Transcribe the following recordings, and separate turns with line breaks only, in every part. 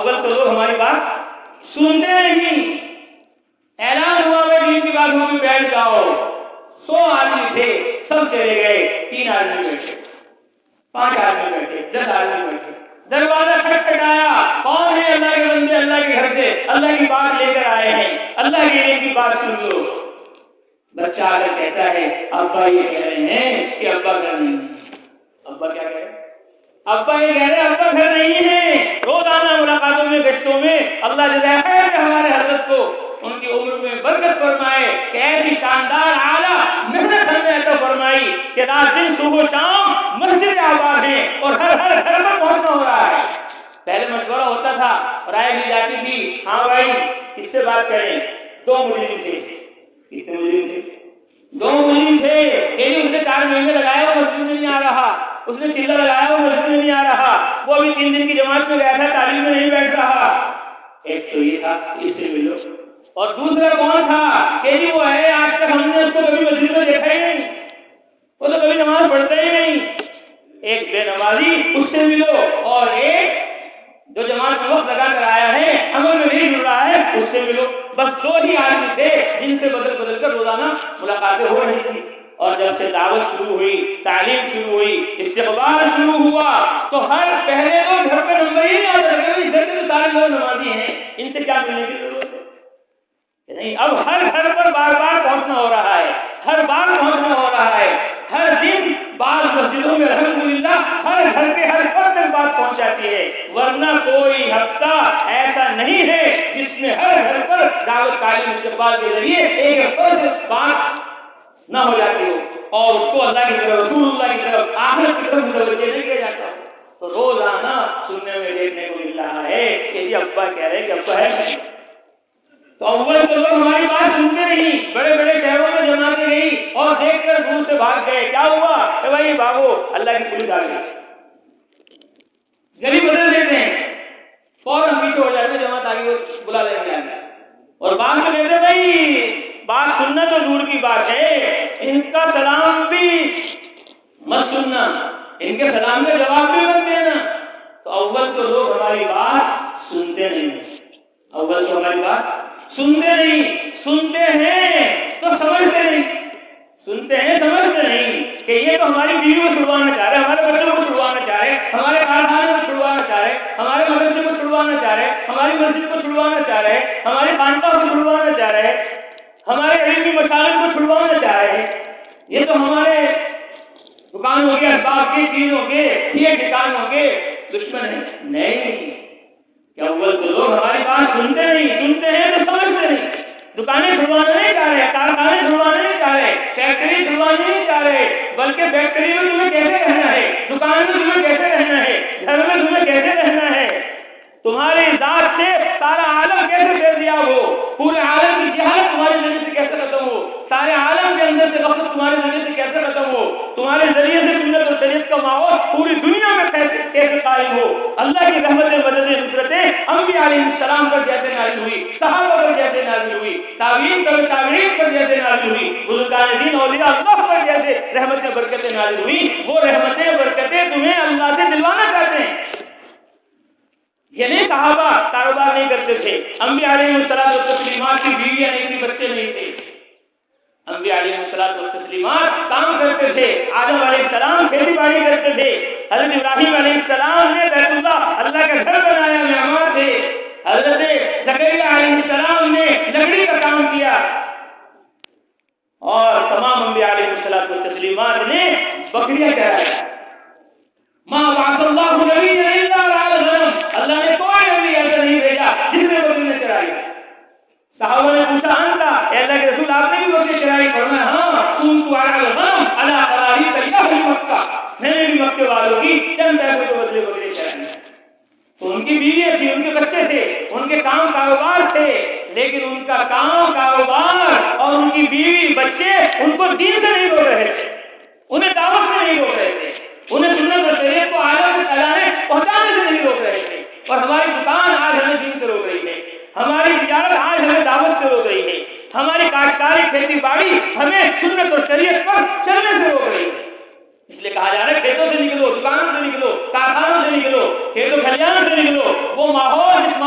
اول تو لوگ ہماری بات سنتے نہیں. اعلان ہوا میں دین کی بات ہوگی بیٹھ جاؤ. 100 آدمی تھے, سب چلے گئے. 3 آدمی بیٹھے, 5 آدمی بیٹھے, 10 آدمی بیٹھے. دروازہ کھٹکھٹایا, کون ہے؟ اللہ کے بندے اللہ کے گھر سے اللہ کی بات لے کر آئے ہیں, اللہ کے دین کی بات سن لو. بچہ آ کر کہتا ہے ابا یہ کہہ رہے ہیں کہ ابا گھر نہیں ہے. ابا کیا کہہ رہے ہیں؟ ابا یہ کہہ رہے ہیں ابا گھر نہیں ہے. روزانہ ملاقاتوں میں گشتوں میں اللہ جزائے خیر کہ ہمارے حضرت کو ان کی عمر میں برکت فرمائے کہ ایسی شاندار اعلیٰ محنت ہمیں عطا فرمائی کہ رات دن صبح و شام مسجد آباد ہیں اور ہر گھر پر پہنچنا ہو رہا ہے. پہلے مشورہ ہوتا تھا, رائے دی جاتی تھی, ہاں بھائی کس سے بات کریں. 2 مجرم تھے. کتنے مجرم تھے؟ 2 مجرم تھے. اس نے 4 مہینے لگایا وہ مسجد میں نہیں آ رہا, اس نے چلہ لگایا وہ مسجد میں نہیں آ رہا, وہ ابھی 3 دن کی جماعت میں گیا تھا تعلیم میں نہیں بیٹھ رہا. ایک تو یہ تھا اس سے ملو, اور دوسرا کون تھا کہ جی وہ ہے آج تک ہم نے اس کو کبھی مسجد میں دیکھا ہی نہیں, وہ تو کبھی نماز پڑھتا ہی نہیں. ایک بے نمازی اس سے ملو, اور ایک جو جماعت میں وقت لگا کر آیا ہے عمل میں نہیں جڑ رہا ہے اس سے ملو. بس 2 ہی آدمی تھے جن سے بدل بدل کر روزانہ ملاقاتیں ہو رہی تھی. اور جب سے دعوت شروع ہوئی, تعلیم شروع ہوئی, استقبال شروع ہوا, تو ہر پہلے تو گھر پہ نمبر ہی نہیں آتا تھا کہ اس گھر کے سارے لوگ نمازی ہیں, ان سے کیا ملنے کی ضرورت ہے. نہیں, اب ہر گھر پر بار بار پہنچنا ہو رہا ہے, ہر بار پہنچنا ہو رہا ہے. ہر دن بعض مسجدوں میں الحمدللہ ہر گھر کے ہر فرد تک بات پہنچ جاتی ہے, ورنہ کوئی ہفتہ ایسا نہیں ہے جس میں ہر گھر پر دعوت تعلیم استقبال کے ذریعے ایک فرد بات نہ ہو جاتی ہو اور اس کو اللہ کی طرف, رسول اللہ کی طرف, آخرت کی طرف متوجہ نہیں کیا جاتا ہو. تو روزانہ سننے میں دیکھنے کو مل رہا ہے کہ یہ ابا کہہ رہے ہیں کہ ابا ہے. تو اول تو لوگ ہماری بات سنتے نہیں, بڑے بڑے شہروں میں جماعتیں گئی اور دیکھ کر دور سے بھاگ گئے. کیا ہوا کہ بھائی بھاگو, اللہ کی پولیس آ گئی. گلی بدل دیتے ہیں, فوراً پیچھے ہو جاتے, جماعت آگے بلا لیں گے آگے. اور بات تو کہتے بھائی بات سننا تو دور کی بات ہے, ان کا سلام بھی مت سننا, ان کے سلام کا جواب بھی مت دینا. تو اول تو لوگ ہماری بات سنتے نہیں, اول تو ہماری بات سنتے نہیں, سنتے ہیں تو سمجھتے نہیں, سنتے ہیں سمجھتے نہیں کہ یہ تو ہماری بیوی کو چھڑوانا چاہ رہے, ہمارے بچوں کو چھڑوانا چاہ رہے, ہمارے کارخانے کو چھڑوانا چاہ رہے, ہمارے مدرسے کو چھڑوانا چاہ رہے, ہماری مسجد کو چھڑوانا چاہ رہے, ہماری خانقاہ کو چھڑوانا چاہ رہے, ہمارے علمی مشاغل کو چھڑوانا چاہ رہے. یہ تو ہمارے دکانوں کے, اسباب کے, چیزوں کے, یہ ٹھکانوں کے دشمن ہیں. نہیں, کہ اول تو لوگ ہماری بات سنتے نہیں, سنتے ہیں تو سمجھتے نہیں. دکانیں چھڑوانے نہیں چاہ رہے, کارخانے چھڑوانے نہیں چاہ رہے, فیکٹری چھڑوانے نہیں چاہ رہے, بلکہ فیکٹری میں تمہیں کیسے رہنا ہے, دکان میں تمہیں کیسے رہنا ہے, گھر میں تمہیں کیسے رہنا ہے, تمہاری ذات سے سارا عالم کیسے فیضیاب ہو, پورے عالم کی جہالت تمہارے ذریعے سے کیسے ختم ہو, سارے عالم کے اندر سے غفلت تمہارے ذریعے سے کیسے ختم ہو, تمہارے ذریعے سے سنت اور شریعت کا ماحول پوری دنیا میں کیسے قائم ہو. اللہ کی رحمتیں, مددیں, نصرتیں انبیاء علیہ السلام پر جیسے نازل ہوئی, صحابہ پر جیسے نازل ہوئی, تابعین پر جیسے نازل ہوئی, بزرگان دین اولیاء اللہ پر جیسے رحمتیں برکتیں نازل ہوئی, وہ رحمتیں برکتیں تمہیں اللہ سے دلوانا چاہتے ہیں. یہ نہیں صحابہ کاروبار نہیں کرتے تھے, انبیاء علیہ الصلوۃ والتسلیمات کی بیویاں نہیں تھی, بچے نہیں تھے, انبیاء علیہ الصلوۃ والتسلیمات کام کرتے تھے. آدم علیہ السلام کھیتی باڑی کرتے تھے, حضرت ابراہیم علیہ السلام نے بیت اللہ اللہ کا گھر بنایا, معمار تھے. حضرت زکریا علیہ السلام نے لکڑی کا کام کیا, اور تمام انبیاء علیہ الصلوۃ والتسلیمات نے بکریاں چرایا. ما بعث اللہ نبی الا رعى الغنم, اللہ نے کوئی نبی ایسا نہیں بھیجا جس نے بکریاں چرائی. صحابہ نے پوچھا انتا, اے اللہ کے رسول آپ نے بھی بکری چرائی؟ فرمایا ہاں, كنت ارعى الغنم على قراريط اهل مکہ, میں نے بھی مکے والوں کی چند پیسوں کے بدلے بکری چرائی. تو ان کی بیوی تھی, ان کے بچے تھے, ان کے کام کاروبار تھے, لیکن ان کا کام کاروبار اور ان کی بیوی بچے ان کو دین سے نہیں روک رہے تھے, انہیں دعوت سے نہیں روک رہے تھے, انہیں سنت اور شریعت کو عالم میں پہنچانے سے نہیں روک رہے تھے. اور ہماری دکان آج ہمیں دین سے روک رہی ہے, ہماری تجارت آج ہمیں دعوت سے روک رہی ہے, ہماری کاشتکاری کھیتی باڑی ہمیں سنت اور شریعت پر چلنے سے روک رہی ہے. اس لیے کہا جا رہا ہے کھیتوں سے نکلو, دکانوں سے نکلو, کارخانوں سے نکلو, کھیتوں کھلیانوں سے نکلو. وہ ماحول جس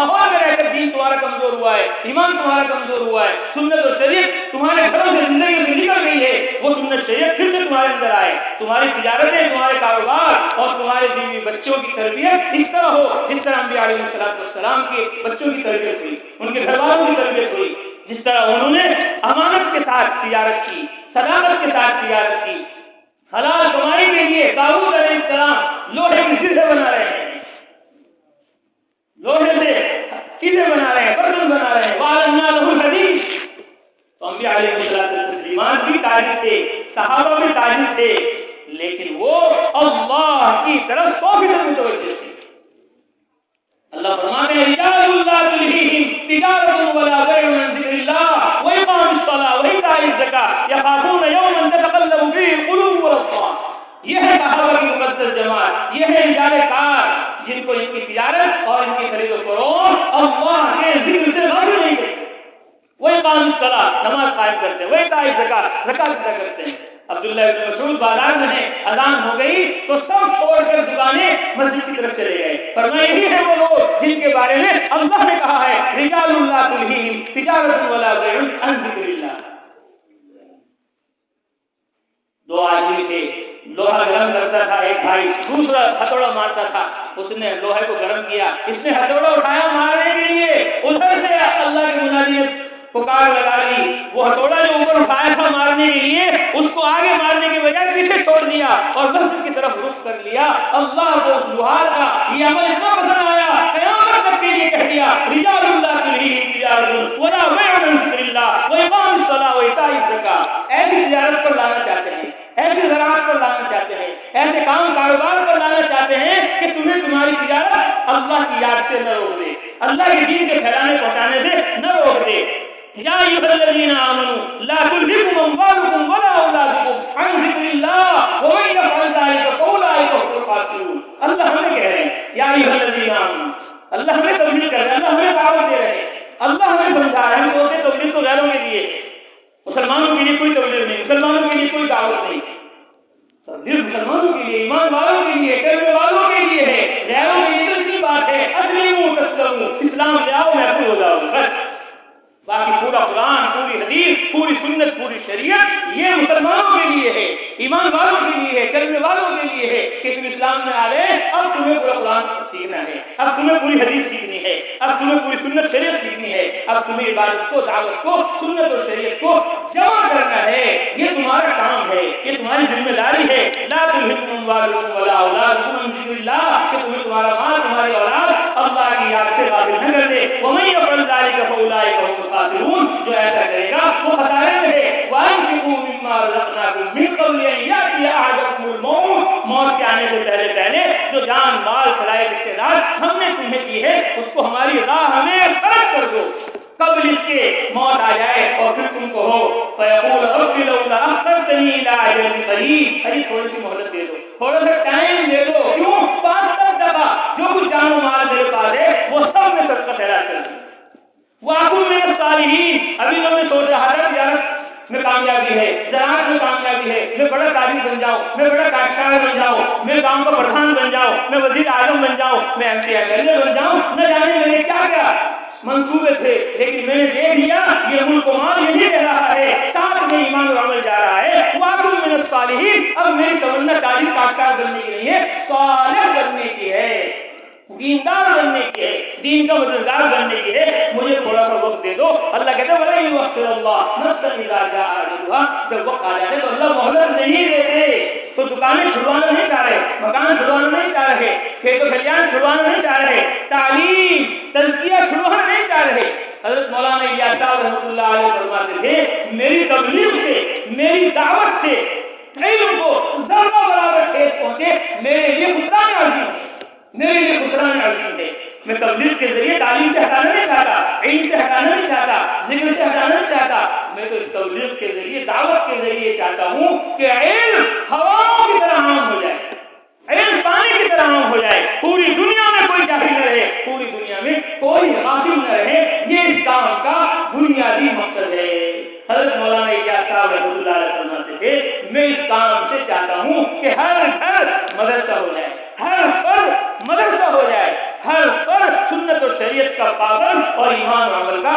تمہارا کمزور ہوا ہے، سنت اور شریعت تمہارے گھروں سے زندگی سے نکل گئی ہے، وہ سنت شریعت پھر سے تمہارے اندر آئے، تمہاری تجارتیں، تمہارے کاروبار اور تمہارے بیوی بچوں کی تربیت اس طرح ہو جس طرح انبیاء علیہ السلام کے بچوں کی تربیت ہوئی، ان کے گھر والوں کی تربیت ہوئی، جس طرح انہوں نے امانت کے ساتھ تجارت کی، صداقت کے ساتھ تجارت کی، حلال کمائی کے لیے داؤد علیہ السلام لوہے کی چیزیں بنا رہے ہیں، لوہے سے چیزیں بنا رہے ہیں، برتن بنا رہے ہیں، وَعَلَمْنَا لَهُ الْحَدِيدَ۔ تو انبیاء علیہ السلام بھی تاجر تھے، صحابہ بھی تاجر تھے، لیکن وہ اللہ کی طرف 100% متوجہ تھے۔ اللہ فرماتے ہیں رجال لا تلہیہم تجارۃ ولا بیع عن ذکر اللہ وإقام الصلاۃ وإیتاء الزکاۃ یخافون یوما تتقلب فیہ القلوب والابصار۔ یہ ہے صحابہ کی مقدس جماعت، یہ ہے رجال کار جن کو ان کی تجارت اور ان کی خرید و فروخت اللہ کے ذکر سے غافل نہیں کرتے۔ وإقام الصلاۃ، نماز قائم کرتے ہیں، وإیتاء الزکاۃ، زکات ادا کرتے ہیں۔ عبداللہ بن مسعود بازار میں ہیں، اذان ہو گئی تو سب چھوڑ کر دکانیں مسجد کی طرف چلے گئے، فرمایا یہی ہے وہ لوگ جن کے بارے میں اللہ نے کہا ہے رجال لا تلہیہم تجارۃ ولا بیع عن ذکر اللہ۔ دو آدمی تھے، لوہا گرم کرتا تھا ایک بھائی، دوسرا ہتھوڑا مارتا تھا، اس نے لوہے کو گرم کیا، اس نے ہتھوڑا اٹھایا مارنے کے لیے، ادھر سے اللہ کی منادی نے پکار لگا دی، وہ ہتھوڑا جو اوپر اٹھایا تھا مارنے کے لیے اس کو آگے مارنے کے بجائے پیچھے چھوڑ دیا اور مسجد کی طرف رخ کر لیا۔ اللہ کو اس لوہار کا یہ عمل اتنا پسند آیا، قیامت تک کے لیے کہہ دیا رجال اللہ تلہیہم تجارۃ ولا بیع عن ذکر اللہ وإقام الصلاۃ وإیتاء الزکاۃ۔ ایسی تجارت پر لانا چاہتے ہیں، ایسی زراعت پر لانا چاہتے ہیں، ایسے کام کاروبار پر لانا چاہتے ہیں کہ تمہیں تمہاری تجارت اللہ کی یاد سے نہ روک دے، اللہ کے دین کے پھیلانے پہنچانے سے نہ روک دے۔ یا ایھا الذین آمنوا لا تلہکم اموالکم ولا اولادکم عن ذکر اللہ ومن یفعل ذلک فاولئک هم الخاسرون۔ اللہ ہمیں کہہ رہے ہیں یا ایھا الذین آمنوا، اللہ ہمیں تبلیغ کر رہے ہیں، اللہ ہمیں دعوت دے رہے ہیں، اللہ ہمیں سمجھا رہے ہیں۔ ہم سوچتے تبلیغ تو غیروں کے لیے، مسلمانوں کے لیے کوئی تبلیغ نہیں، مسلمانوں کے لیے کوئی دعوت نہیں، تبلیغ مسلمانوں کے لیے، ایمان والوں کے لیے، کلمے والوں کے لیے ہے، غیروں کے لیے تو اتنی بات ہے اسلموا تسلموا، اسلام لے آؤ محفوظ ہو جاؤ بس۔ باقی پورا قرآن، پوری حدیث، پوری سنت، پوری شریعت یہ مسلمانوں کے لیے ہے، ایمان والوں کے لیے ہے، کلمے والوں کے لیے ہے کہ تم اسلام میں آ گئے، اب تمہیں پورا قرآن سیکھنا ہے، اب تمہیں پوری حدیث سیکھنی ہے، اب تمہیں پوری سنت شریعت سیکھنی ہے، اب تمہیں عبادت کو، دعوت کو، سنت اور شریعت کو جمع کرنا ہے، یہ تمہارا کام ہے، یہ تمہاری ذمہ داری ہے۔ لا تلہکم اموالکم ولا اولادکم عن ذکر اللہ، کہ تمہیں تمہارا مال، تمہاری اولاد اللہ کی یاد سے غافل نہ کر دے۔ ومن یفعل ذلک فاولئک هم الخاسرون، جو ایسا کرے گا وہ خسارے میں ہے۔ وانفقوا مما رزقناکم من قبل ان یأتی احدکم الموت، موت کے آنے سے پہلے پہلے جو جان مال صلاح استعداد ہم نے تمہیں دی ہے اس کو ہماری راہ میں خرچ کر دو، قبل اس کے موت آ جائے اور پھر تم کو ہو فیقول رب لولا اخرتنی الی اجل قریب، ارے تھوڑی سی مہلت دے دو، تھوڑا سا ٹائم دے دو، کیوں 5 جو کچھ جان و مال میرے پاس ہے وہ سب میں صدقہ خیرات کر دوں۔ وَأَكُن مِّنَ الصَّالِحِينَ، ابھی تو میں سوچ رہا تھا تجارت میں کامیابی ہے، زراعت میں کامیابی ہے، میں بڑا تاجر بن جاؤں، میں بڑا کاشتکار بن جاؤں، میں گاؤں کا پردھان بن جاؤں، میں وزیر اعظم بن جاؤں، میں ایم بن جاؤں، نہ جانے میرے کیا کیا منصوبے تھے، لیکن میں نے دیکھ لیا یہ ملک و مال یہی کہہ رہا ہے، ساتھ میں ایمان اور عمل جا رہا ہے۔ وَأَكُن مِّنَ الصَّالِحِينَ، اب میری تمنا تاجر کاشتکار بننے کی نہیں ہے، صالح بننے کی ہے، دیندار بننے کی ہے، دین کا مددگار بننے کی ہے، مجھے تھوڑا سا وقت دے دو۔ اللہ کہتے ہیں وَلَن يُؤَخِّرَ اللَّهُ نَفْسًا إِذَا جَاءَ أَجَلُهَا، جب وقت آ جائے تو اللہ مہلت نہیں دیتے۔ تو دکانیں چھڑوانا نہیں چاہ رہے، مکان چھڑوانا نہیں چاہ رہے، کھیت و کھلیان چھڑوانا نہیں چاہ رہے، تعلیم تزکیہ چھڑوانا نہیں چاہ رہے۔ حضرت مولانا الیاس صاحب رحمۃ اللہ علیہ فرماتے تھے میری تبلیغ سے، میری دعوت سے علم کو ذرہ برابر ٹھیس پہنچے میرے لیے خسران عظیم ہے، میرے لیے خسران عظیم ہے۔ میں تبلیغ کے ذریعے تعلیم سے ہٹانا نہیں چاہتا، علم سے ہٹانا نہیں چاہتا، ذکر سے ہٹانا نہیں چاہتا، میں تو اس تبلیغ کے ذریعے، دعوت کے ذریعے چاہتا ہوں کہ علم ہواؤں کی طرح عام ہو جائے، علم پانی کی طرح عام ہو جائے، پوری دنیا میں کوئی جاہل نہ رہے، پوری دنیا میں کوئی غافل نہ رہے، یہ اس کام کا بنیادی مقصد ہے۔ حضرت مولانا الیاس صاحب رحمۃ اللہ علیہ فرماتے تھے میں اس کام سے چاہتا ہوں کہ ہر گھر مدرسہ ہو جائے، ہر فرد مدرسہ ہو جائے، ہر فرد سنت اور شریعت کا پابند اور ایمان و عمل کا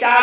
4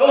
2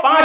5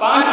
5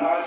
5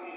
3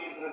3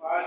5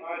5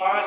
5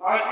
5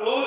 2